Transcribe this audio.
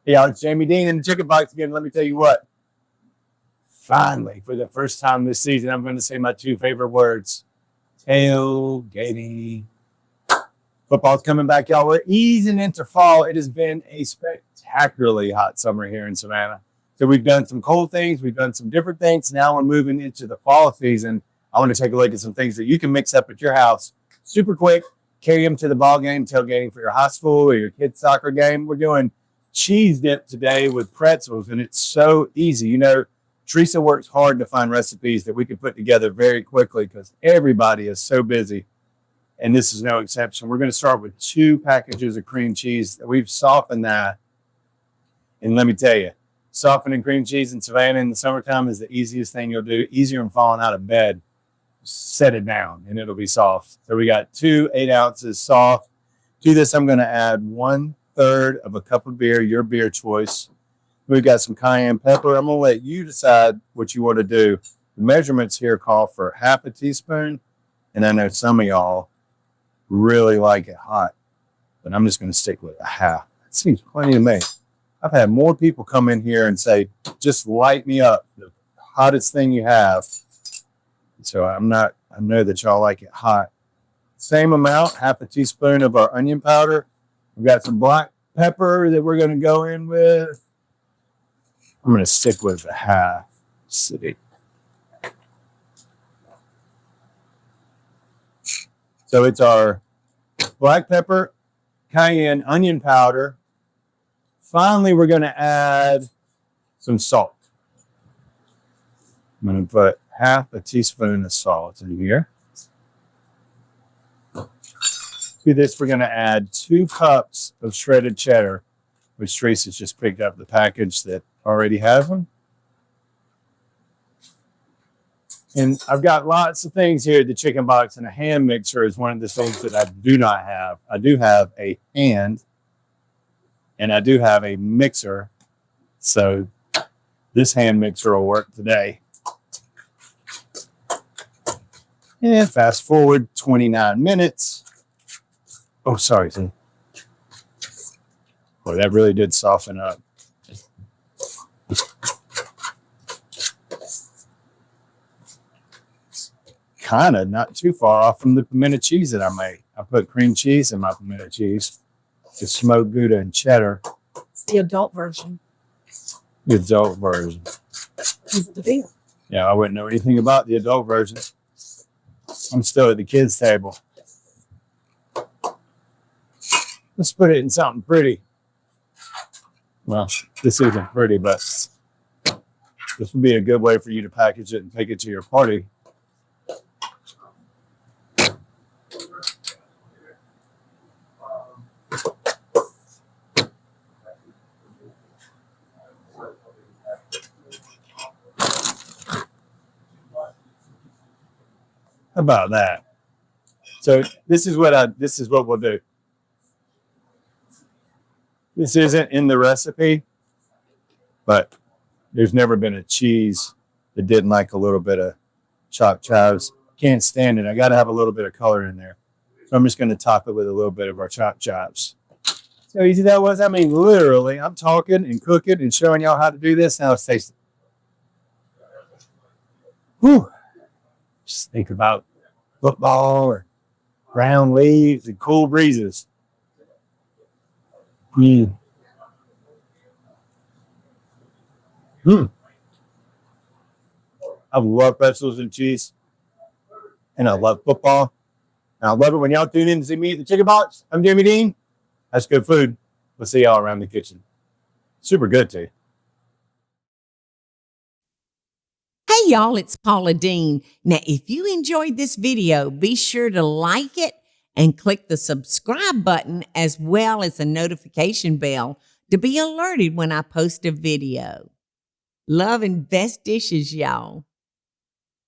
Hey, y'all, it's Jamie Deen in the Chicken Box again. Let me tell you what. Finally, for the first time this season, I'm going to say my two favorite words. Tailgating. Football's coming back, y'all. We're easing into fall. It has been a spectacularly hot summer here in Savannah. So we've done some cold things. We've done some different things. Now we're moving into the fall season. I want to take a look at some things that you can mix up at your house super quick. Carry them to the ball game, tailgating for your high school or your kids' soccer game. We're doing cheese dip today with pretzels, and it's so easy. You know, Teresa works hard to find recipes that we can put together very quickly because everybody is so busy, and this is no exception. We're going to start with 2 packages of cream cheese. We've softened that, and let me tell you, softening cream cheese in Savannah in the summertime is the easiest thing you'll do, easier than falling out of bed. Set it down, and it'll be soft. So we got 2 8 ounces soft. To this, I'm going to add 1/3 of a cup of beer, your beer choice. We've got some cayenne pepper. I'm going to let you decide what you want to do. The measurements here call for 1/2 teaspoon, and I know some of y'all really like it hot, but I'm just going to stick with 1/2. That seems plenty to me. I've had more people come in here and say, just light me up, the hottest thing you have. So I know that y'all like it hot. Same amount, 1/2 teaspoon of our onion powder. We've got some black pepper that we're going to go in with. I'm going to stick with 1/2. See. So it's our black pepper, cayenne, onion powder. Finally, we're going to add some salt. I'm going to put 1/2 teaspoon of salt in here. To this, we're going to add 2 cups of shredded cheddar, which Teresa's just picked up the package that already has them. And I've got lots of things here at the chicken box, and a hand mixer is one of the things that I do not have. I do have a hand, and I do have a mixer. So this hand mixer will work today. And fast forward 29 minutes. Oh, sorry. Boy, that really did soften up. Kind of not too far off from the pimento cheese that I made. I put cream cheese in my pimento cheese, the smoked Gouda and cheddar. It's the adult version. The adult version. Yeah, I wouldn't know anything about the adult version. I'm still at the kids' table. Let's put it in something pretty. Well, this isn't pretty, but this would be a good way for you to package it and take it to your party. How about that? So this is what we'll do. This isn't in the recipe, but there's never been a cheese that didn't like a little bit of chopped chives. Can't stand it. I got to have a little bit of color in there. So I'm just going to top it with a little bit of our chopped chives. See how easy that was? I mean, literally, I'm talking and cooking and showing y'all how to do this. Now let's taste it. Whew. Just think about football or brown leaves and cool breezes. I love pretzels and cheese, and I love football, and I love it when y'all tune in to see me at the Chicken Box. I'm Jamie Deen. That's good food. We'll see y'all around the kitchen. Super good too. Hey y'all, it's Paula Deen. Now, if you enjoyed this video, be sure to like it and click the subscribe button as well as the notification bell to be alerted when I post a video. Love and best dishes, y'all.